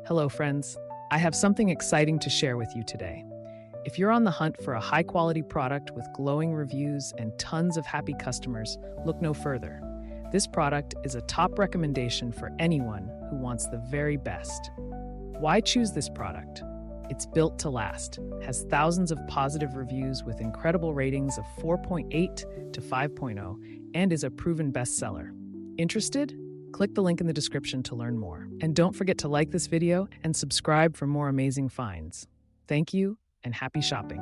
Hello, friends. I have something exciting to share with you today. If you're on the hunt for a high-quality product with glowing reviews and tons of happy customers, look no further. This product is a top recommendation for anyone who wants the very best. Why choose this product? It's built to last, has thousands of positive reviews with incredible ratings of 4.8 to 5.0, and is a proven bestseller. Interested? Click the link in the description to learn more. And don't forget to like this video and subscribe for more amazing finds. Thank you and happy shopping.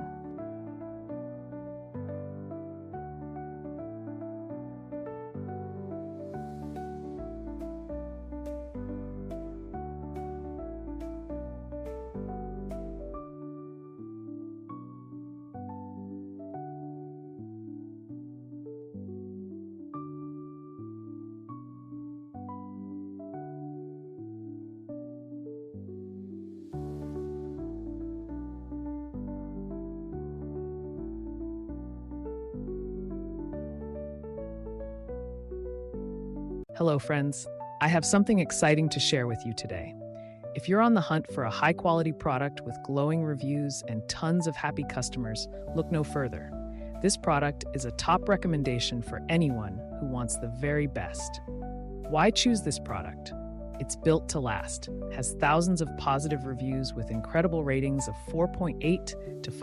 Hello, friends. I have something exciting to share with you today. If you're on the hunt for a high-quality product with glowing reviews and tons of happy customers, look no further. This product is a top recommendation for anyone who wants the very best. Why choose this product? It's built to last, has thousands of positive reviews with incredible ratings of 4.8 to 5.